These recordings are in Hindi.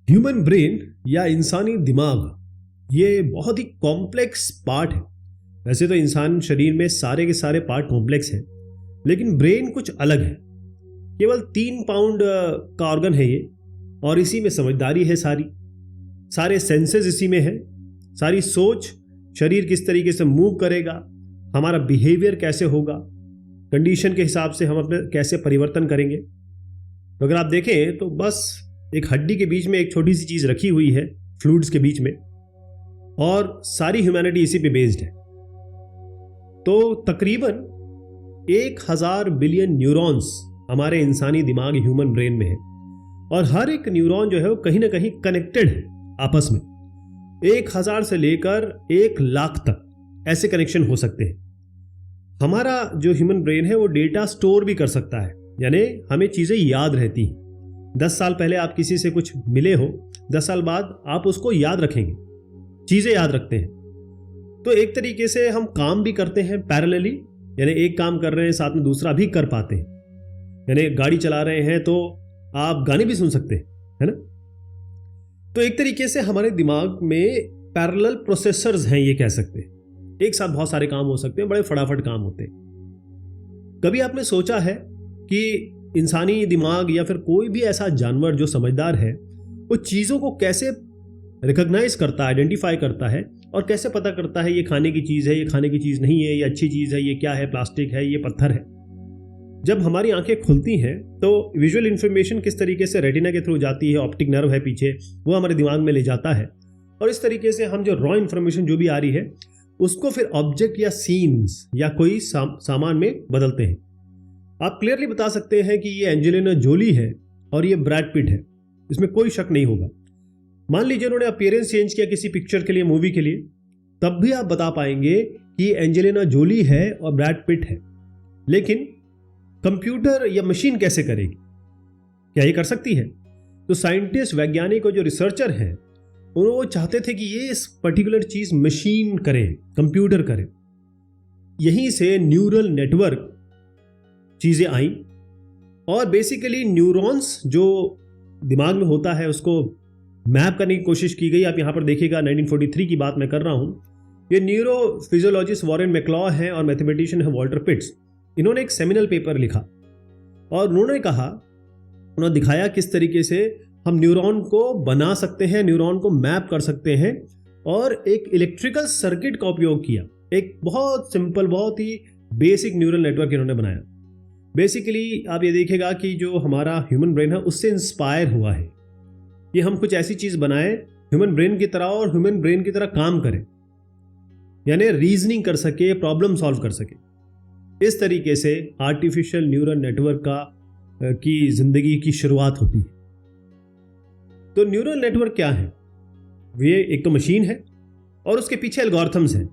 ह्यूमन ब्रेन या इंसानी दिमाग ये बहुत ही कॉम्प्लेक्स पार्ट है। वैसे तो इंसान शरीर में सारे के सारे पार्ट कॉम्प्लेक्स हैं, लेकिन ब्रेन कुछ अलग है। केवल 3 पाउंड का ऑर्गन है ये, और इसी में समझदारी है, सारे सेंसेस इसी में है, सारी सोच, शरीर किस तरीके से मूव करेगा, हमारा बिहेवियर कैसे होगा, कंडीशन के हिसाब से हम अपने कैसे परिवर्तन करेंगे। तो अगर आप देखें तो बस एक हड्डी के बीच में एक छोटी सी चीज रखी हुई है, फ्लूइड्स के बीच में, और सारी ह्यूमैनिटी इसी पे बेस्ड है। तो तकरीबन 1000 बिलियन न्यूरॉन्स हमारे इंसानी दिमाग ह्यूमन ब्रेन में है, और हर एक न्यूरॉन जो है वो कहीं ना कहीं कनेक्टेड है आपस में। 1000 से लेकर 1 लाख तक ऐसे कनेक्शन हो सकते हैं। हमारा जो ह्यूमन ब्रेन है वो डेटा स्टोर भी कर सकता है, यानी हमें चीजें याद रहती हैं। 10 साल पहले आप किसी से कुछ मिले हो, 10 साल बाद आप उसको याद रखेंगे, चीजें याद रखते हैं। तो एक तरीके से हम काम भी करते हैं पैरेलली, यानी एक काम कर रहे हैं साथ में दूसरा भी कर पाते हैं। यानी गाड़ी चला रहे हैं तो आप गाने भी सुन सकते हैं, है ना। तो एक तरीके से हमारे दिमाग में पैरेलल प्रोसेसर्स हैं, ये कह सकते हैं। एक साथ बहुत सारे काम हो सकते हैं, बड़े फटाफट काम होते हैं। कभी आपने सोचा है कि इंसानी दिमाग या फिर कोई भी ऐसा जानवर जो समझदार है, वो चीज़ों को कैसे रिकॉग्नाइज करता है, आइडेंटिफाई करता है, और कैसे पता करता है ये खाने की चीज़ है, ये खाने की चीज़ नहीं है, ये अच्छी चीज़ है, ये क्या है, प्लास्टिक है, ये पत्थर है। जब हमारी आंखें खुलती हैं तो विजुअल इंफॉर्मेशन किस तरीके से रेटिना के थ्रू जाती है, ऑप्टिक नर्व है पीछे, वो हमारे दिमाग में ले जाता है, और इस तरीके से हम जो रॉ इंफॉर्मेशन जो भी आ रही है उसको फिर ऑब्जेक्ट या सीन्स या कोई सामान में बदलते हैं। आप क्लियरली बता सकते हैं कि ये एंजेलिना जोली है और ये ब्रैड पिट है, इसमें कोई शक नहीं होगा। मान लीजिए उन्होंने अपीयरेंस चेंज किया किसी पिक्चर के लिए, मूवी के लिए, तब भी आप बता पाएंगे कि ये एंजेलिना जोली है और ब्रैड पिट है। लेकिन कंप्यूटर या मशीन कैसे करेगी? क्या ये कर सकती है? तो साइंटिस्ट, वैज्ञानिक और जो रिसर्चर हैं, वो चाहते थे कि ये इस पर्टिकुलर चीज मशीन करे, कंप्यूटर करे। यहीं से न्यूरल नेटवर्क चीजें आई, और बेसिकली न्यूरॉन्स जो दिमाग में होता है उसको मैप करने की कोशिश की गई। आप यहां पर देखिएगा, 1943 की बात मैं कर रहा हूं। ये न्यूरो फिजियोलॉजिस्ट वॉरेन मैक्लॉ हैं और मैथमेटिशियन है वॉल्टर पिट्स। इन्होंने एक सेमिनल पेपर लिखा और उन्होंने दिखाया किस तरीके से हम न्यूरॉन को बना सकते हैं, न्यूरॉन को मैप कर सकते हैं, और एक इलेक्ट्रिकल सर्किट का उपयोग किया। एक बहुत सिंपल, बहुत ही बेसिक न्यूरल नेटवर्क इन्होंने बनाया। बेसिकली आप ये देखिएगा कि जो हमारा ह्यूमन ब्रेन है उससे इंस्पायर हुआ है कि हम कुछ ऐसी चीज बनाएं ह्यूमन ब्रेन की तरह, और ह्यूमन ब्रेन की तरह काम करें, यानी रीजनिंग कर सके, प्रॉब्लम सॉल्व कर सके। इस तरीके से आर्टिफिशियल न्यूरल नेटवर्क की जिंदगी की शुरुआत होती है। तो न्यूरल नेटवर्क क्या है? ये एक तो मशीन है और उसके पीछे एल्गोरिथम्स हैं,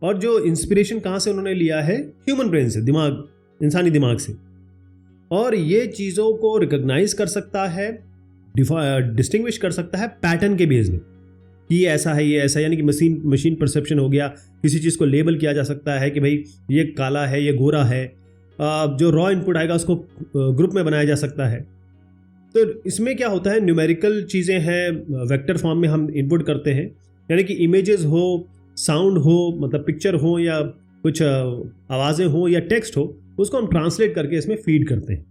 और जो इंस्पिरेशन कहां से उन्होंने लिया है? ह्यूमन ब्रेन से, दिमाग, इंसानी दिमाग से। और ये चीजों को रिकॉग्नाइज कर सकता है, डिस्टिंग्विश कर सकता है पैटर्न के बेस में कि ये ऐसा है, ये ऐसा, यानी कि मशीन परसेप्शन हो गया। किसी चीज को लेबल किया जा सकता है कि भाई ये काला है, ये गोरा है। जो रॉ इनपुट आएगा उसको ग्रुप में बनाया जा सकता है। तो इसमें क्या होता है, न्यूमेरिकल चीजें हैं, वेक्टर फॉर्म में हम इनपुट करते हैं, यानी कि इमेजेस हो, साउंड हो, मतलब पिक्चर हो, या कुछ आवाजें हो, या टेक्स्ट हो, उसको हम ट्रांसलेट करके इसमें फीड करते हैं।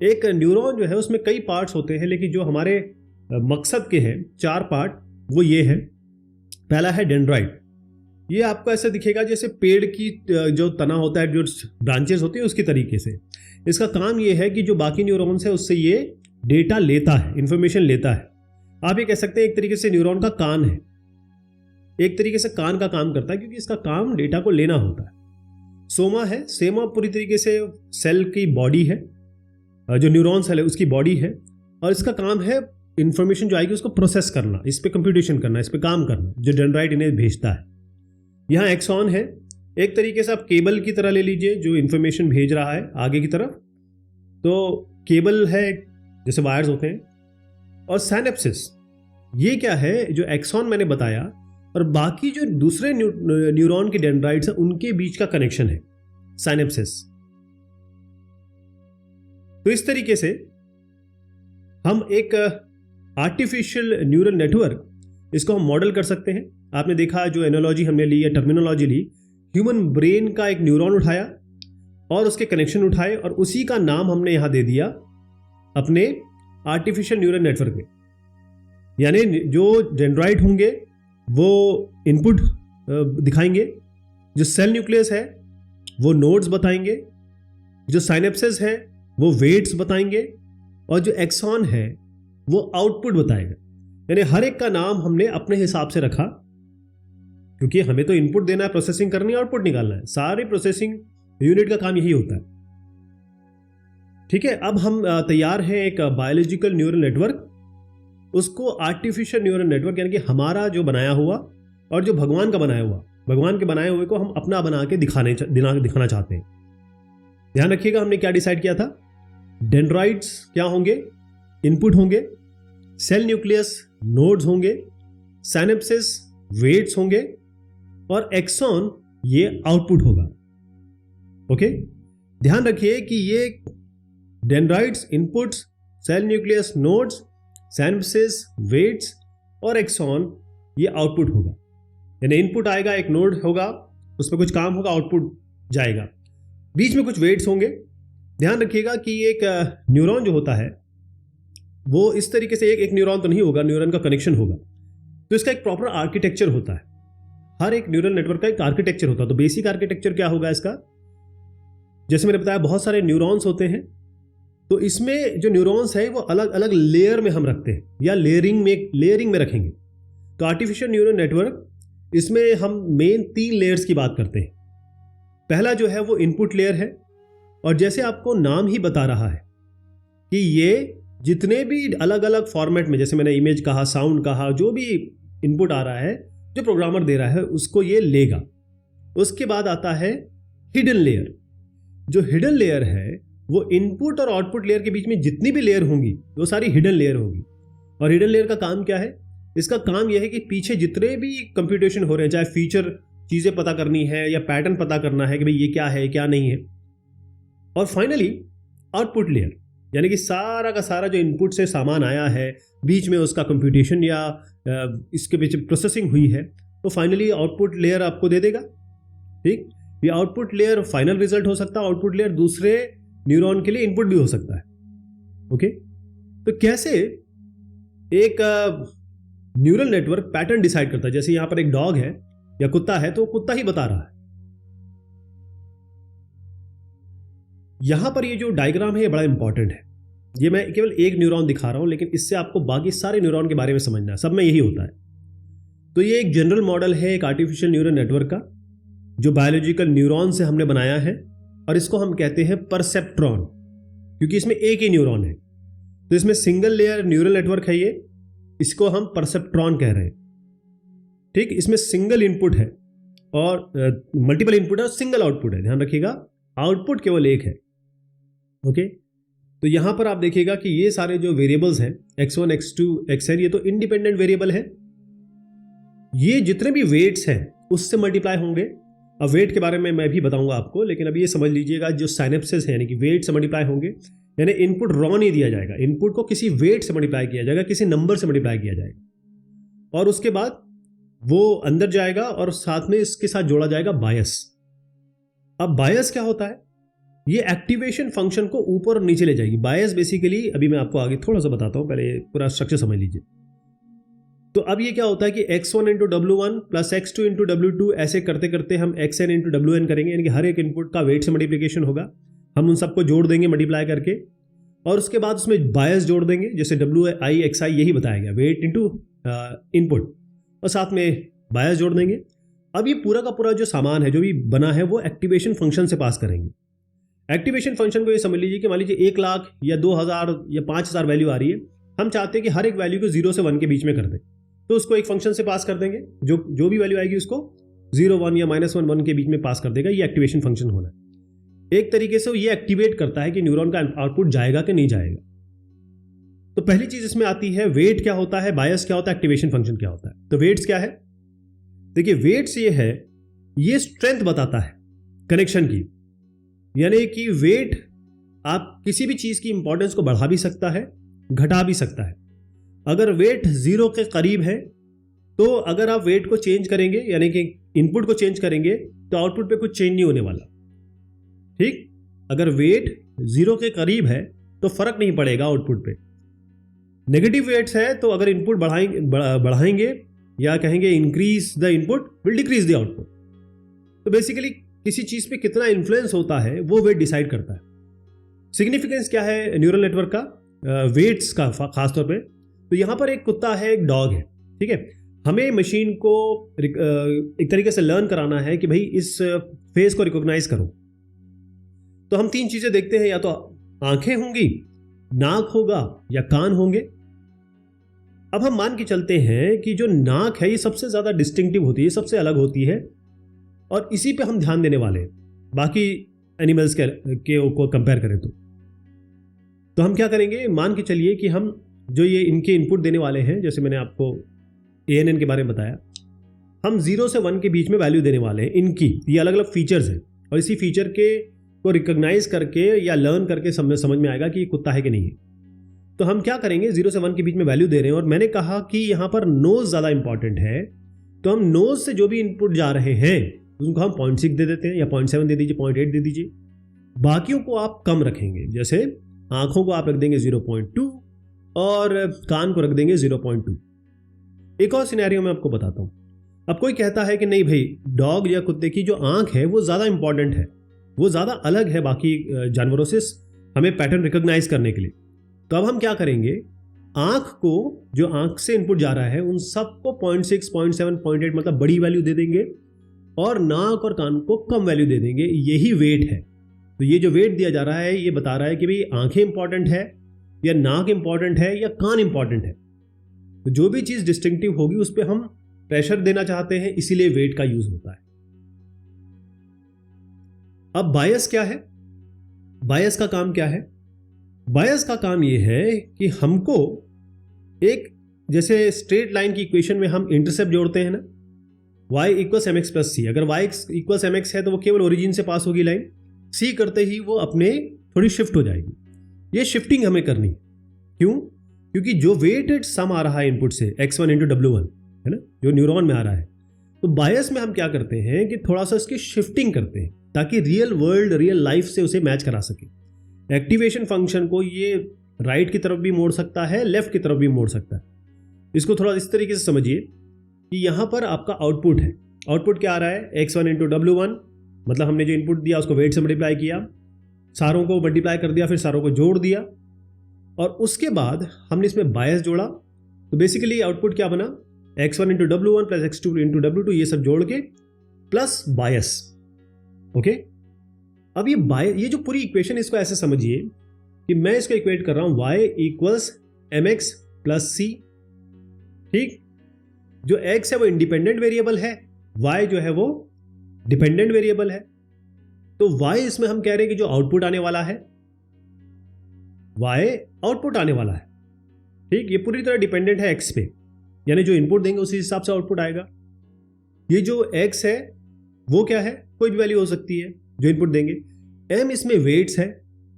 एक न्यूरॉन जो है उसमें कई पार्ट्स होते हैं, लेकिन जो हमारे मकसद के हैं 4 पार्ट, वो ये है। पहला है डेंड्राइट। ये आपको ऐसे दिखेगा जैसे पेड़ की जो तना होता है, जो ब्रांचेस होती है, उसकी तरीके से। इसका काम ये है कि जो बाकी न्यूरॉन्स है उससे ये डेटा लेता है, इंफॉर्मेशन लेता है। आप ये कह सकते हैं एक तरीके से न्यूरॉन का कान है, एक तरीके से कान का काम करता है, क्योंकि इसका काम डेटा को लेना होता है। सोमा है, सेमा पूरी तरीके से सेल की बॉडी है, जो न्यूरॉन सेल है उसकी बॉडी है, और इसका काम है इंफॉर्मेशन जो आएगी उसको प्रोसेस करना, इस पे कंप्यूटेशन करना, इस पे काम करना, जो डेंड्राइट इन्हें भेजता है। यहाँ एक्सॉन है, एक तरीके से आप केबल की तरह ले लीजिए, जो इंफॉर्मेशन भेज रहा है आगे की तरफ। तो केबल है, जैसे वायर्स होते हैं। और साइनेप्सिस, ये क्या है? जो एक्सॉन मैंने बताया और बाकी जो दूसरे न्यूरॉन के डेंड्राइट्स हैं उनके बीच का कनेक्शन है साइनेप्सिस। तो इस तरीके से हम एक आर्टिफिशियल न्यूरल नेटवर्क, इसको हम मॉडल कर सकते हैं। आपने देखा जो एनालॉजी हमने ली या टर्मिनोलॉजी ली, ह्यूमन ब्रेन का एक न्यूरॉन उठाया और उसके कनेक्शन उठाए और उसी का नाम हमने यहां दे दिया अपने आर्टिफिशियल न्यूरल नेटवर्क में। यानी जो डेंड्राइट होंगे वो इनपुट दिखाएंगे, जो सेल न्यूक्लियस है वो नोड्स बताएंगे, जो साइनेप्सेस है वो वेट्स बताएंगे और जो एक्सॉन है वो आउटपुट बताएगा। यानी हर एक का नाम हमने अपने हिसाब से रखा, क्योंकि हमें तो इनपुट देना है, प्रोसेसिंग करनी है, आउटपुट निकालना है। सारे प्रोसेसिंग यूनिट का काम यही होता है। ठीक है, अब हम तैयार हैं एक बायोलॉजिकल न्यूरल नेटवर्क, उसको आर्टिफिशियल न्यूरल नेटवर्क यानी कि हमारा जो बनाया हुआ और जो भगवान का बनाया हुआ, भगवान के बनाए हुए को हम अपना बना के दिखाना चाहते हैं। ध्यान रखिएगा हमने क्या डिसाइड किया था। डेंड्राइट्स क्या होंगे, इनपुट होंगे, सेल न्यूक्लियस नोड्स होंगे, साइनेप्सिस वेट्स होंगे और एक्सॉन ये आउटपुट होगा। ओके, ध्यान रखिए कि ये dendrites, inputs, cell nucleus nodes, synapses weights और एक्सॉन ये आउटपुट होगा। यानी इनपुट आएगा, एक नोड होगा, उसमें कुछ काम होगा, आउटपुट जाएगा, बीच में कुछ वेट्स होंगे। ध्यान रखिएगा कि एक न्यूरॉन जो होता है वो इस तरीके से एक न्यूरॉन तो नहीं होगा, न्यूरॉन का कनेक्शन होगा, तो इसका एक प्रॉपर आर्किटेक्चर होता है। हर एक न्यूरल नेटवर्क का एक आर्किटेक्चर होता है। तो बेसिक आर्किटेक्चर क्या होगा इसका, जैसे मैंने बताया बहुत सारे न्यूरॉन्स होते हैं, तो इसमें जो न्यूरॉन्स है वो अलग अलग लेयर में हम रखते हैं या लेयरिंग में रखेंगे। तो आर्टिफिशियल न्यूरल नेटवर्क, इसमें हम मेन 3 लेयर्स की बात करते हैं। पहला जो है वो इनपुट लेयर है, और जैसे आपको नाम ही बता रहा है कि ये जितने भी अलग अलग फॉर्मेट में, जैसे मैंने इमेज कहा, साउंड कहा, जो भी इनपुट आ रहा है, जो प्रोग्रामर दे रहा है उसको ये लेगा। उसके बाद आता है हिडन लेयर। जो हिडन लेयर है वो इनपुट और आउटपुट लेयर के बीच में जितनी भी लेयर होंगी वो सारी हिडन लेयर होगी। और हिडन लेयर का काम क्या है, इसका काम यह है कि पीछे जितने भी कंप्यूटेशन हो रहे हैं, चाहे फीचर चीजें पता करनी है या पैटर्न पता करना है कि भाई ये क्या है क्या नहीं है। और फाइनली आउटपुट लेयर, यानी कि सारा का सारा जो इनपुट से सामान आया है, बीच में उसका कंप्यूटेशन या इसके बीच प्रोसेसिंग हुई है, तो फाइनली आउटपुट लेयर आपको दे देगा। ठीक, ये आउटपुट लेयर फाइनल रिजल्ट हो सकता है, आउटपुट लेयर दूसरे न्यूरॉन के लिए इनपुट भी हो सकता है। ओके, तो कैसे एक न्यूरल नेटवर्क पैटर्न डिसाइड करता है। जैसे यहां पर एक डॉग है या कुत्ता है, तो कुत्ता ही बता रहा है। यहां पर ये जो डायग्राम है ये बड़ा इंपॉर्टेंट है। ये मैं केवल एक न्यूरॉन दिखा रहा हूं, लेकिन इससे आपको बाकी सारे न्यूरॉन के बारे में समझना है। सब में यही होता है। तो ये एक जनरल मॉडल है एक आर्टिफिशियल न्यूरल नेटवर्क का, जो बायोलॉजिकल न्यूरॉन से हमने बनाया है, और इसको हम कहते हैं परसेप्ट्रॉन, क्योंकि इसमें एक ही न्यूरॉन है। तो इसमें सिंगल लेयर न्यूरल नेटवर्क है, ये इसको हम परसेप्ट्रॉन कह रहे हैं। ठीक, इसमें सिंगल इनपुट है और मल्टीपल इनपुट है और सिंगल आउटपुट है। ध्यान रखिएगा, आउटपुट केवल एक है। ओके, तो यहां पर आप देखिएगा कि ये सारे जो वेरिएबल्स हैं x1 x2 xn, ये तो इंडिपेंडेंट वेरिएबल है। ये जितने भी वेट्स हैं उससे मल्टीप्लाई होंगे। अब वेट के बारे में मैं भी बताऊंगा आपको, लेकिन अभी ये समझ लीजिएगा जो साइनेप्सिस है यानी कि वेट से मल्टीप्लाई होंगे। यानी इनपुट रॉ नहीं दिया जाएगा, इनपुट को किसी वेट से मल्टीप्लाई किया जाएगा, किसी नंबर से मल्टीप्लाई किया जाएगा, और उसके बाद वो अंदर जाएगा और साथ में इसके साथ जोड़ा जाएगा बायस। अब बायस क्या होता है, ये एक्टिवेशन फंक्शन को ऊपर और नीचे ले जाएगी। बायस बेसिकली अभी मैं आपको आगे थोड़ा सा बताता हूं, पहले पूरा स्ट्रक्चर समझ लीजिए। तो अब ये क्या होता है कि x1 into w1 plus x2 into w2, ऐसे करते करते हम xn इंटू wn करेंगे, यानी कि हर एक इनपुट का वेट से मल्टीप्लिकेशन होगा। हम उन सबको जोड़ देंगे मल्टीप्लाई करके, और उसके बाद उसमें बायस जोड़ देंगे, जैसे wi xi यही बताया गया, वेट इंटू इनपुट, और साथ में बायस जोड़ देंगे। अब ये पूरा का पूरा जो सामान है, जो भी बना है, वो एक्टिवेशन फंक्शन से पास करेंगे। एक्टिवेशन फंक्शन को ये समझ लीजिए कि मान लीजिए 1 लाख या 2000 या 5000 वैल्यू आ रही है, हम चाहते हैं कि हर एक वैल्यू को 0 से 1 के बीच में कर दें, तो उसको एक फंक्शन से पास कर देंगे। जो भी वैल्यू आएगी उसको 0 1 या -1 1 के बीच में पास कर देगा। ये एक्टिवेशन फंक्शन होना है। एक तरीके से ये एक्टिवेट करता है कि न्यूरॉन का आउटपुट जाएगा कि नहीं जाएगा। तो पहली चीज इसमें आती है वेट क्या होता है, बायस क्या होता है, एक्टिवेशन फंक्शन क्या होता है। तो वेट्स क्या है, देखिए वेट्स ये है, ये स्ट्रेंथ बताता है कनेक्शन की। यानी कि वेट आप किसी भी चीज की इंपॉर्टेंस को बढ़ा भी सकता है, घटा भी सकता है। अगर वेट 0 के करीब है तो अगर आप वेट को चेंज करेंगे यानी कि इनपुट को चेंज करेंगे तो आउटपुट पे कुछ चेंज नहीं होने वाला। ठीक, अगर वेट 0 के करीब है तो फर्क नहीं पड़ेगा आउटपुट पे। नेगेटिव वेट्स है तो अगर इनपुट बढ़ाएंगे या कहेंगे increase the input will decrease the output. तो बेसिकली किसी चीज पे कितना इन्फ्लुएंस होता है वो वेट डिसाइड करता है। सिग्निफिकेंस क्या है न्यूरल नेटवर्क का, वेट्स का खासतौर पे। तो यहां पर एक कुत्ता है, एक डॉग है, ठीक है। हमें मशीन को एक तरीके से लर्न कराना है कि भाई इस फेस को रिकॉग्नाइज करो। तो हम 3 चीजें देखते हैं, या तो आंखें होंगी, नाक होगा या कान होंगे। अब हम मान के चलते हैं कि जो नाक है ये सबसे ज्यादा डिस्टिंक्टिव होती है, सबसे अलग होती है, और इसी पे हम ध्यान देने वाले हैं बाकी एनिमल्स के को कंपेयर करें तो हम क्या करेंगे, मान के चलिए कि हम जो ये इनके इनपुट देने वाले हैं, जैसे मैंने आपको ANN के बारे में बताया, हम 0 से 1 के बीच में वैल्यू देने वाले हैं इनकी। ये अलग अलग फीचर्स हैं और इसी फीचर के को रिकॉग्नाइज करके या लर्न करके समझ में आएगा कि ये कुत्ता है कि नहीं है। तो हम क्या करेंगे, 0 से 1 के बीच में वैल्यू दे रहे हैं और मैंने कहा कि यहाँ पर नोज ज़्यादा इंपॉर्टेंट है, तो हम नोज से जो भी इनपुट जा रहे हैं उनको हम 0.6 दे देते हैं या 0.7 दे दीजिए, 0.8 दे दीजिए। बाकियों को आप कम रखेंगे, जैसे आंखों को आप रख देंगे 0.2 और कान को रख देंगे 0.2। एक और सिनेरियो मैं आपको बताता हूं। अब कोई कहता है कि नहीं भाई, डॉग या कुत्ते की जो आंख है वो ज़्यादा इंपॉर्टेंट है, वो ज़्यादा अलग है बाकी जानवरों से हमें पैटर्न रिकॉग्नाइज करने के लिए। तो अब हम क्या करेंगे, आंख को, जो आंख से इनपुट जा रहा है उन सबको 0.6, 0.7, 0.8 मतलब बड़ी वैल्यू दे देंगे और नाक और कान को कम वैल्यू दे देंगे। यही वेट है। तो ये जो वेट दिया जा रहा है ये बता रहा है कि भाई आंखें इंपॉर्टेंट है या नाक इंपॉर्टेंट है या कान इंपॉर्टेंट है। तो जो भी चीज डिस्टिंक्टिव होगी उस पर हम प्रेशर देना चाहते हैं, इसीलिए वेट का यूज होता है। अब बायस क्या है, बायस का काम क्या है? बायस का काम यह है कि हमको एक, जैसे स्ट्रेट लाइन की इक्वेशन में हम इंटरसेप्ट जोड़ते हैं ना, y = mx + c। अगर y = mx है तो वो केवल ओरिजिन से पास होगी लाइन, c करते ही वो अपने थोड़ी शिफ्ट हो जाएगी। ये शिफ्टिंग हमें करनी है। क्यों? क्योंकि जो वेटेड सम आ रहा है इनपुट से x1 × w1 है ना, जो न्यूरॉन में आ रहा है, तो बायस में हम क्या करते हैं कि थोड़ा सा इसकी शिफ्टिंग करते हैं ताकि रियल वर्ल्ड, रियल लाइफ से उसे मैच करा सके। एक्टिवेशन फंक्शन को ये राइट की तरफ भी मोड़ सकता है, लेफ्ट की तरफ भी मोड़ सकता है। इसको थोड़ा इस तरीके से समझिए कि यहाँ पर आपका आउटपुट है। आउटपुट क्या आ रहा है, x1 × w1, मतलब हमने जो इनपुट दिया उसको वेट से मल्टीप्लाई किया, सारों को मल्टीप्लाई कर दिया, फिर सारों को जोड़ दिया और उसके बाद हमने इसमें बायस जोड़ा। तो बेसिकली आउटपुट क्या बना, x1 × w1 + x2 × w2, ये सब जोड़ के प्लस बायस। ओके, अब ये जो पूरी इक्वेशन, इसको ऐसे समझिए कि मैं इसको इक्वेट कर रहा हूं y = mx + c। ठीक, जो x है वो इंडिपेंडेंट वेरिएबल है, y जो है वो डिपेंडेंट वेरिएबल है। तो y इसमें हम कह रहे हैं कि जो आउटपुट आने वाला है, y आउटपुट आने वाला है। ठीक, ये पूरी तरह डिपेंडेंट है x पे, यानी जो इनपुट देंगे उसी हिसाब से आउटपुट आएगा। ये जो x है वो क्या है, कोई भी वैल्यू हो सकती है जो इनपुट देंगे। m इसमें वेट्स है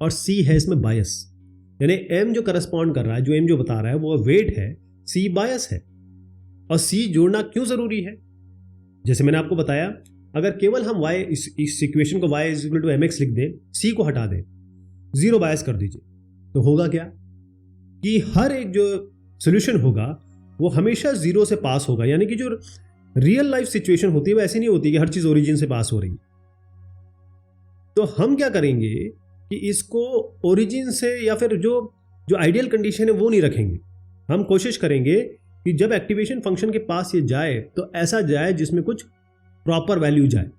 और c है इसमें बायस, यानी m जो करस्पॉन्ड कर रहा है, जो m जो बता रहा है वो वेट है, c बायस है। और c जोड़ना क्यों जरूरी है, जैसे मैंने आपको बताया, अगर केवल हम y, इस इक्वेशन को y = mx लिख दें, c को हटा दें, 0 बायस कर दीजिए, तो होगा क्या कि हर एक जो सोल्यूशन होगा वो हमेशा 0 से पास होगा। यानी कि जो रियल लाइफ सिचुएशन होती है वो ऐसी नहीं होती कि हर चीज ओरिजिन से पास हो रही है। तो हम क्या करेंगे कि इसको ओरिजिन से या फिर जो आइडियल कंडीशन है वो नहीं रखेंगे। हम कोशिश करेंगे कि जब एक्टिवेशन फंक्शन के पास ये जाए तो ऐसा जाए जिसमें कुछ प्रॉपर वैल्यू जाए।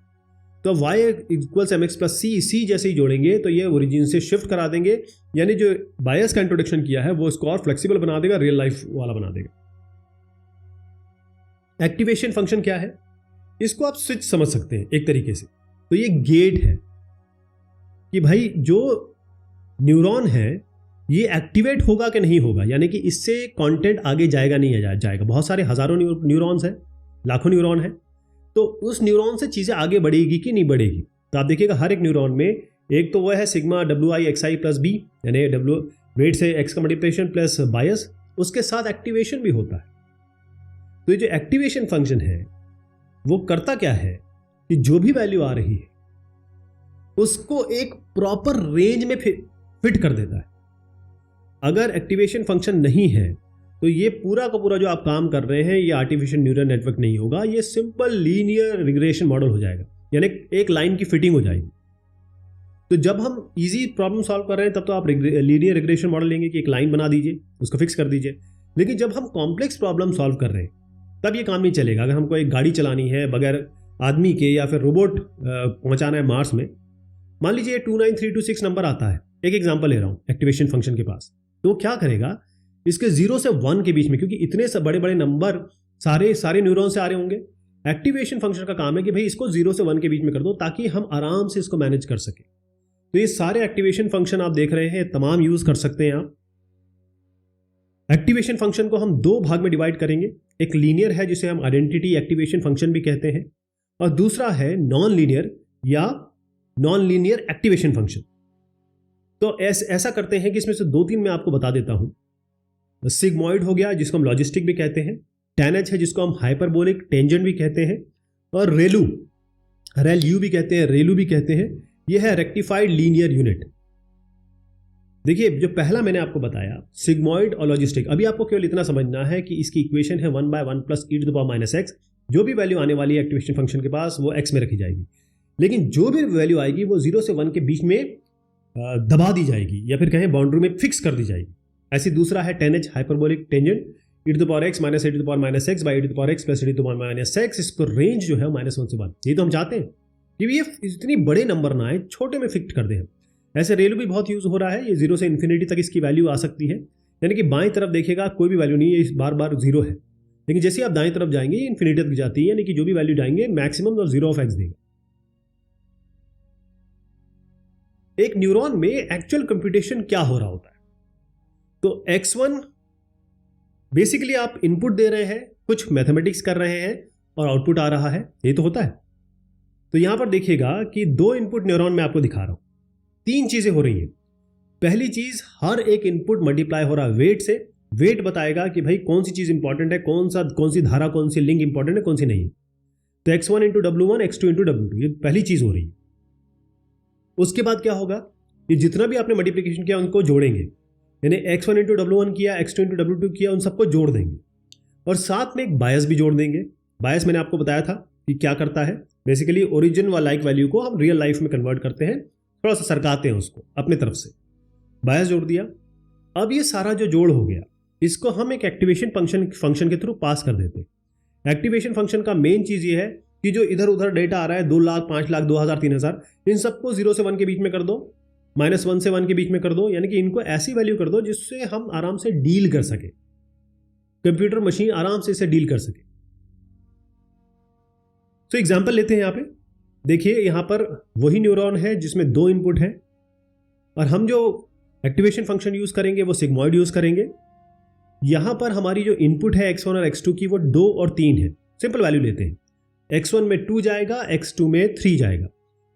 तो y = mx + c जैसे ही जोड़ेंगे तो ये ओरिजिन से शिफ्ट करा देंगे, यानी जो बायस का इंट्रोडक्शन किया है वो इसको और फ्लेक्सिबल बना देगा, रियल लाइफ वाला बना देगा। एक्टिवेशन फंक्शन क्या है, इसको आप स्विच समझ सकते हैं एक तरीके से। तो ये गेट है कि भाई जो न्यूरॉन है ये एक्टिवेट होगा कि नहीं होगा, यानी कि इससे कंटेंट आगे जाएगा नहीं जाएगा। बहुत सारे हजारों न्यूरॉन्स हैं, लाखों न्यूरॉन हैं, तो उस न्यूरॉन से चीजें आगे बढ़ेगी कि नहीं बढ़ेगी। तो आप देखिएगा हर एक न्यूरॉन में एक तो वह है सिग्मा WI XI + B, यानी वेट से x का मल्टीप्लिकेशन प्लस बायस, उसके साथ एक्टिवेशन भी होता है। तो ये जो एक्टिवेशन फंक्शन है वो करता क्या है कि जो भी वैल्यू आ रही है उसको एक प्रॉपर रेंज में फिट कर देता है। अगर एक्टिवेशन फंक्शन नहीं है तो ये पूरा का पूरा जो आप काम कर रहे हैं ये आर्टिफिशियल न्यूरल नेटवर्क नहीं होगा, ये सिंपल लीनियर रिग्रेशन मॉडल हो जाएगा, यानी एक लाइन की फिटिंग हो जाएगी। तो जब हम इजी प्रॉब्लम सॉल्व कर रहे हैं तब तो आप लीनियर रिग्रेशन मॉडल लेंगे कि एक लाइन बना दीजिए, उसको फिक्स कर दीजिए। लेकिन जब हम कॉम्प्लेक्स प्रॉब्लम सॉल्व कर रहे हैं तब ये काम नहीं चलेगा। अगर हमको एक गाड़ी चलानी है बगैर आदमी के या फिर रोबोट पहुंचाना है मार्स में, मान लीजिए 29326 नंबर आता है, एक एग्जांपल ले रहा हूं एक्टिवेशन फंक्शन के पास, तो वो क्या करेगा, इसके 0 से 1 के बीच में, क्योंकि इतने से बड़े बड़े नंबर सारे न्यूरॉन से आ रहे होंगे, एक्टिवेशन फंक्शन का काम है कि भाई इसको 0 से 1 के बीच में कर दो ताकि हम आराम से इसको मैनेज कर सके। तो ये सारे एक्टिवेशन फंक्शन आप देख रहे हैं, तमाम यूज कर सकते हैं आप। एक्टिवेशन फंक्शन को हम दो भाग में डिवाइड करेंगे, एक लीनियर है जिसे हम आइडेंटिटी एक्टिवेशन फंक्शन भी कहते हैं, और दूसरा है नॉन लीनियर या नॉन लीनियर एक्टिवेशन फंक्शन। तो ऐसा करते हैं कि इसमें से 2-3 मैं आपको बता देता हूं। सिग्मॉइड हो गया जिसको हम लॉजिस्टिक भी कहते हैं, टेनएच है जिसको हम हाइपरबोलिक टेंजेंट भी कहते हैं, और रेलयू भी कहते हैं, रेलू भी कहते हैं। यह है रेक्टिफाइड लीनियर यूनिट। देखिए जो पहला मैंने आपको बताया सिग्मॉइड और लॉजिस्टिक, अभी आपको केवल इतना समझना है कि इसकी इक्वेशन है 1/1 + e⁻⁻x। जो भी वैल्यू आने वाली है एक्टिवेशन फंक्शन के पास वो x में रखी जाएगी, लेकिन जो भी वैल्यू आएगी वो 0 से 1 के बीच में दबा दी जाएगी या फिर कहें बाउंड्री में फिक्स कर दी जाएगी। ऐसी दूसरा है टेनएच hyperbolic tangent, e⁻x - e⁻x / e⁻x + e⁻x। इसको रेंज जो है -1 से 1, ये तो हम चाहते हैं कि ये इतनी बड़े नंबर ना आए, छोटे में फिक्स कर दें हम। ऐसे रेलू भी बहुत यूज हो रहा है, ये 0 से इन्फिनिटी तक इसकी वैल्यू आ सकती है, यानी कि बाएं तरफ देखिएगा कोई भी वैल्यू नहीं है, इस बार 0 है, लेकिन जैसे आप दाएं तरफ जाएंगे ये इन्फिनिटी तक जाती है, यानी कि जो भी वैल्यू जाएंगे मैक्सिमम और 0 ऑफ x देगा। एक न्यूरॉन में एक्चुअल कंप्यूटेशन क्या हो रहा होता है, तो x1 बेसिकली आप इनपुट दे रहे हैं, कुछ मैथमेटिक्स कर रहे हैं और आउटपुट आ रहा है, ये तो होता है। तो यहां पर देखिएगा कि 2 इनपुट न्यूरॉन में आपको दिखा रहा हूं, 3 चीजें हो रही हैं। पहली चीज, हर एक इनपुट मल्टीप्लाई हो रहा है वेट से। वेट बताएगा कि भाई कौन सी चीज इंपॉर्टेंट है, कौन सी धारा, कौन सी लिंक इंपॉर्टेंट है, कौन सी नहीं है। तो x1 × W1, x2 × W2, ये पहली चीज हो रही है। उसके बाद क्या होगा, ये जितना भी आपने मल्टीप्लिकेशन किया उनको जोड़ेंगे, यानी x1 × W1 किया, x2 × W2 किया, उन सबको जोड़ देंगे और साथ में एक बायस भी जोड़ देंगे। बायस मैंने आपको बताया था कि क्या करता है, बेसिकली ओरिजिन व लाइक वैल्यू को हम रियल लाइफ में कन्वर्ट करते हैं, थोड़ा सा सरकाते हैं उसको अपने तरफ से। बायस जोड़ दिया। अब ये सारा जो जोड़ हो गया इसको हम एक एक्टिवेशन फंक्शन के थ्रू पास कर देते हैं। एक्टिवेशन फंक्शन का मेन चीज ये है कि जो इधर उधर डेटा आ रहा है 2 लाख 5 लाख 2000 3000, इन सबको 0 से 1 के बीच में कर दो, -1 से 1 के बीच में कर दो, यानी कि इनको ऐसी वैल्यू कर दो जिससे हम आराम से डील कर सके, कंप्यूटर मशीन आराम से इसे डील कर सके। तो एग्जांपल लेते हैं। यहां पे देखिए, यहां पर वही न्यूरॉन है जिसमें 2 इनपुट है और हम जो एक्टिवेशन फंक्शन यूज करेंगे वो सिग्मॉइड यूज करेंगे। यहां पर हमारी जो इनपुट है x1 और x2 की वो 2 और 3 है। सिंपल वैल्यू लेते हैं, x1 में 2 जाएगा, x2 में 3 जाएगा।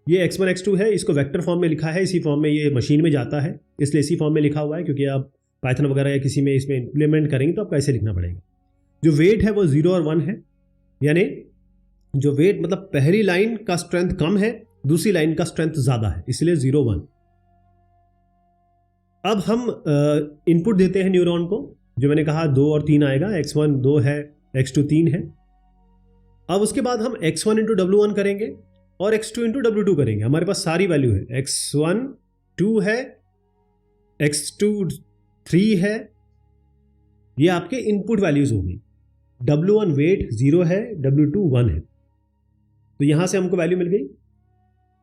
ये x1 x2 है, इसको वेक्टर फॉर्म में लिखा है, इसी फॉर्म में ये मशीन में जाता है, इसलिए इसी फॉर्म में लिखा हुआ है, क्योंकि आप पाइथन वगैरह या किसी में इसमें इंप्लीमेंट करेंगे तो आपको ऐसे लिखना पड़ेगा। जो वेट है वो 0 और 1 है, यानी जो वेट मतलब पहली लाइन का स्ट्रेंथ कम है, दूसरी लाइन का स्ट्रेंथ ज्यादा है, इसलिए 0 1। अब हम इनपुट देते हैं न्यूरॉन को, जो मैंने कहा 2 और 3 आएगा, x1 2 है, x2 3 है। अब उसके बाद हम x1 × W1 करेंगे और x2 × W2 करेंगे। हमारे पास सारी वैल्यू है, x1 2 है, x2 3 है, ये आपके इनपुट वैल्यूज होंगी। W1 वेट 0 है, W2 1 है, तो यहां से हमको वैल्यू मिल गई।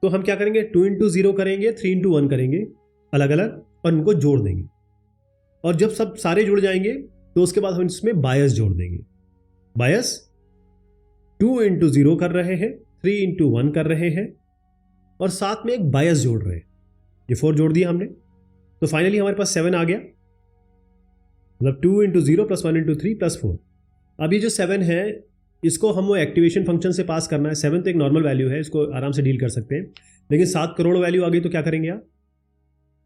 तो हम क्या करेंगे, 2 × 0 करेंगे, 3 × 1 करेंगे अलग अलग और इनको जोड़ देंगे। और जब सब सारे जुड़ जाएंगे तो उसके बाद हम इसमें बायस जोड़ देंगे। बायस 2 × 0 कर रहे हैं, 3 × 1 कर रहे हैं और साथ में एक बायस जोड़ रहे हैं, ये 4 जोड़ दिया हमने। तो फाइनली हमारे पास 7 आ गया, मतलब 2 × 0 + 1 × 3 + 4। अब ये जो 7 है इसको हम वो एक्टिवेशन फंक्शन से पास करना है। 7 तो एक नॉर्मल वैल्यू है, इसको आराम से डील कर सकते हैं, लेकिन 7 करोड़ वैल्यू आ गई तो क्या करेंगे आप,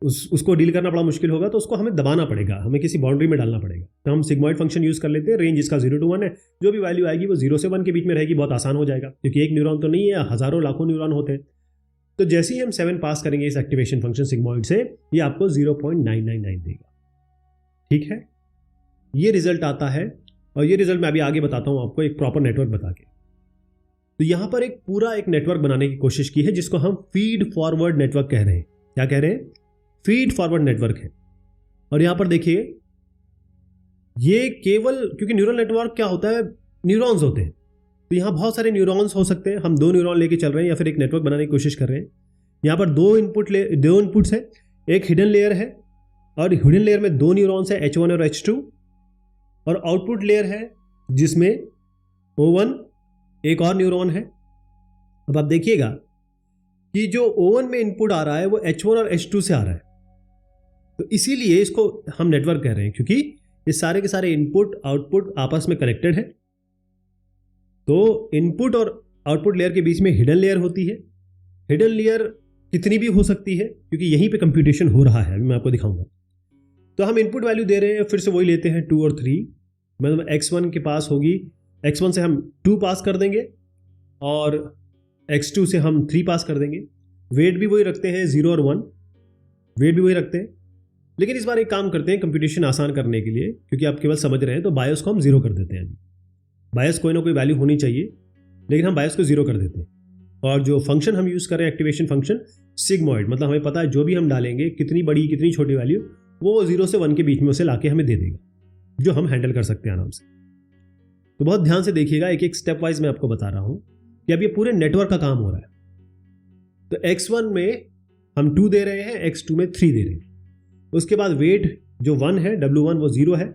उसको डील करना बड़ा मुश्किल होगा, तो उसको हमें दबाना पड़ेगा, हमें किसी बाउंड्री में डालना पड़ेगा। तो हम सिग्मॉइड फंक्शन यूज़ कर लेते हैं। रेंज इसका 0 to 1 है, जो भी वैल्यू आएगी वो 0 से 1 के बीच में रहेगी। बहुत आसान हो जाएगा क्योंकि एक न्यूरॉन तो नहीं है, हज़ारों लाखों न्यूरॉन होते हैं। तो जैसे ही हम 7 पास करेंगे इस एक्टिवेशन फंक्शन सिग्मॉइड से, ये आपको 0.999 देगा। ठीक है, ये रिजल्ट आता है और ये रिजल्ट मैं अभी आगे बताता हूँ आपको एक प्रॉपर नेटवर्क बता के। तो यहाँ पर एक पूरा एक नेटवर्क बनाने की कोशिश की है जिसको हम फीड फॉरवर्ड नेटवर्क कह रहे हैं। क्या कह रहे हैं? फीड फॉरवर्ड नेटवर्क है। और यहाँ पर देखिए, ये केवल क्योंकि न्यूरल नेटवर्क क्या होता है, न्यूरॉन्स होते हैं, तो यहाँ बहुत सारे न्यूरॉन्स हो सकते हैं। हम 2 न्यूरॉन लेके चल रहे हैं या फिर एक नेटवर्क बनाने की कोशिश कर रहे हैं। यहाँ पर 2 इनपुट्स है, एक हिडन लेयर है और हिडन लेयर में 2 न्यूरॉन्स है, H1 और H2, और आउटपुट लेयर है जिसमें O1 एक और न्यूरॉन है। अब आप देखिएगा कि जो O1 में इनपुट आ रहा है वो H1 और H2 से आ रहा है, तो इसीलिए इसको हम नेटवर्क कह रहे हैं, क्योंकि ये सारे के सारे इनपुट आउटपुट आपस में कनेक्टेड है। तो इनपुट और आउटपुट लेयर के बीच में हिडन लेयर होती है। हिडन लेयर कितनी भी हो सकती है क्योंकि यहीं पे कंप्यूटेशन हो रहा है, अभी मैं आपको दिखाऊंगा। तो हम इनपुट वैल्यू दे रहे हैं, फिर से वही लेते हैं 2 और 3, मतलब x1 के पास होगी, x1 से हम 2 पास कर देंगे और x2 से हम 3 पास कर देंगे। वेट भी वही रखते हैं, 0 और 1, वेट भी वही रखते हैं। लेकिन इस बार एक काम करते हैं कंप्यूटेशन आसान करने के लिए, क्योंकि आप केवल समझ रहे हैं, तो बायस को हम 0 कर देते हैं। अभी बायस कोई ना कोई वैल्यू होनी चाहिए, लेकिन हम बायस को 0 कर देते हैं। और जो फंक्शन हम यूज़ कर रहे हैं एक्टिवेशन फंक्शन सिग्मॉइड, मतलब हमें पता है जो भी हम डालेंगे, कितनी बड़ी कितनी छोटी वैल्यू, वो 0 से 1 के बीच में उसे लाके हमें दे देगा, जो हम हैंडल कर सकते हैं आराम से। तो बहुत ध्यान से देखिएगा, एक एक स्टेप वाइज मैं आपको बता रहा हूँ कि अब ये पूरे नेटवर्क का काम हो रहा है। तो x1 में हम 2 दे रहे हैं, x2 में 3 दे रहे हैं। उसके बाद वेट जो 1 है, W1 वो 0 है,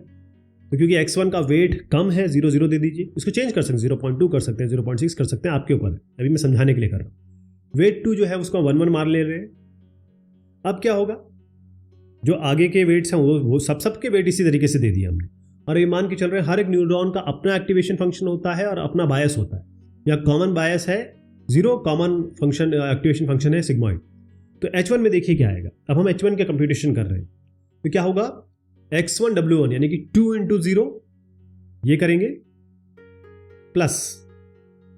तो क्योंकि x1 का वेट कम है, 0 0 दे दीजिए। इसको चेंज कर सकते हैं, 0.2 कर सकते हैं, 0.6 कर सकते हैं, आपके ऊपर है, अभी मैं समझाने के लिए कर रहा हूँ। वेट 2 जो है उसको 1 1 मार ले रहे हैं। अब क्या होगा, जो आगे के वेट्स हैं वो सबके वेट इसी तरीके से दे दिए हमने, और ये मान के चल रहे हैं हर एक न्यूरॉन का अपना एक्टिवेशन फंक्शन होता है और अपना बायस होता है। या कॉमन बायस है 0, कॉमन फंक्शन एक्टिवेशन फंक्शन है सिग्मॉइड। तो H1 में देखिए क्या आएगा। अब हम H1 का कंप्यूटेशन कर रहे हैं, तो क्या होगा, x1 W1 यानी कि 2 × 0 ये करेंगे, प्लस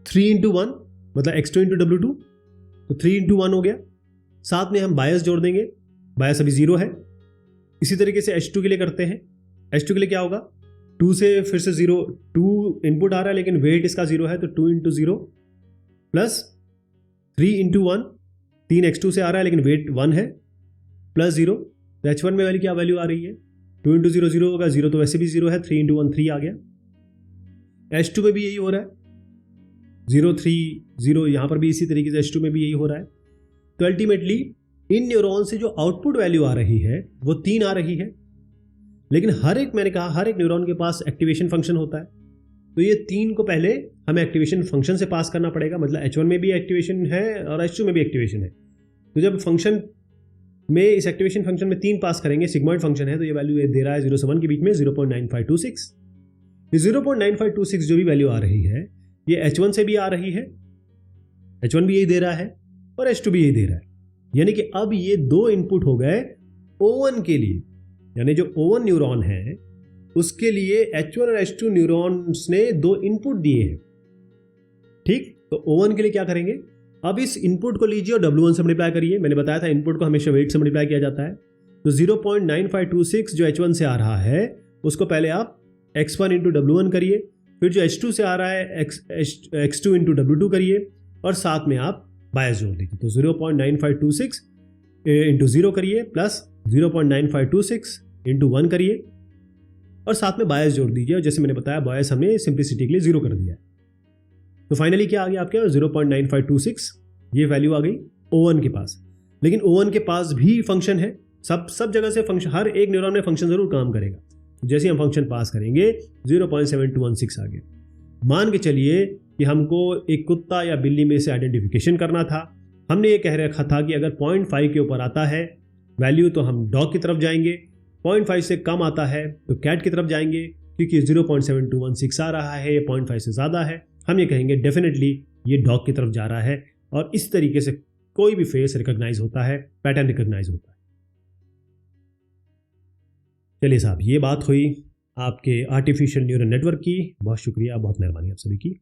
3 × 1 मतलब x2 × W2, तो 3 × 1 हो गया। साथ में हम बायस जोड़ देंगे, बायस अभी 0 है। इसी तरीके से H2 के लिए करते हैं। H2 के लिए क्या होगा, 2 से फिर से 0, 2 इनपुट आ रहा है लेकिन वेट इसका 0 है, तो 2 × 0 प्लस 3 × 1, 3 x2 से आ रहा है लेकिन वेट 1 है, प्लस 0। तो H1 में वैल्यू क्या वैल्यू आ रही है, 2 × 0 0 होगा, 0 तो वैसे भी 0 है, 3 × 1 3 आ गया। H2 में भी यही हो रहा है, 0 3 0, यहाँ पर भी इसी तरीके से H2 में भी यही हो रहा है। तो अल्टीमेटली इन न्यूरॉन से जो आउटपुट वैल्यू आ रही है वो 3 आ रही है, लेकिन मैंने कहा हर एक न्यूरॉन के पास एक्टिवेशन फंक्शन होता है। तो ये 3 को पहले हमें एक्टिवेशन फंक्शन से पास करना पड़ेगा, मतलब H1 में भी एक्टिवेशन है और H2 में भी एक्टिवेशन है। तो जब फंक्शन में इस एक्टिवेशन फंक्शन में 3 पास करेंगे, सिग्मॉइड फंक्शन है, तो ये वैल्यू दे रहा है 0 से 1 के बीच में 0.9526। ये 0.9526 जो भी वैल्यू आ रही है ये H1 से भी आ रही है, H1 भी यही दे रहा है और H2 भी यही दे रहा है। यानी कि अब ये 2 इनपुट हो गए O1 के लिए, यानी जो O1 न्यूरॉन है उसके लिए H1 और H2 न्यूरॉन्स ने 2 इनपुट दिए हैं। ठीक, तो O1 के लिए क्या करेंगे, अब इस इनपुट को लीजिए और W1 से मल्टीप्लाई करिए। मैंने बताया था इनपुट को हमेशा वेट से मल्टीप्लाई किया जाता है। तो 0.9526 जो H1 से आ रहा है उसको पहले आप x1 × W1 करिए, फिर जो H2 से आ रहा है x2 × W2 करिए, और साथ में आप बायस जोड़ दीजिए। तो 0.9526 × 0 करिए, प्लस 0.9526 × 1 करिए, और साथ में बायस जोड़ दीजिए। और जैसे मैंने बताया बायस हमने सिंप्लिसिटी के लिए 0 कर दिया है। तो फाइनली क्या आ गया आपके 0.9526, ये वैल्यू आ गई O1 के पास। लेकिन O1 के पास भी फंक्शन है, सब जगह से फंक्शन, हर एक न्यूरॉन में फंक्शन जरूर काम करेगा। जैसे हम फंक्शन पास करेंगे 0.7216 आ गया। मान के चलिए कि हमको एक कुत्ता या बिल्ली में से आइडेंटिफिकेशन करना था। हमने ये कह रखा था कि अगर 0.5 के ऊपर आता है वैल्यू तो हम डॉग की तरफ जाएंगे, 0.5 से कम आता है तो कैट की तरफ जाएंगे, क्योंकि 0.7216 आ रहा है, ये 0.5 से ज़्यादा है, हम ये कहेंगे डेफिनेटली ये डॉग की तरफ जा रहा है। और इस तरीके से कोई भी फेस रिकॉग्नाइज होता है, पैटर्न रिकॉग्नाइज होता है। चलिए साहब, ये बात हुई आपके आर्टिफिशियल न्यूरल नेटवर्क की। बहुत शुक्रिया, बहुत मेहरबानी आप सभी की।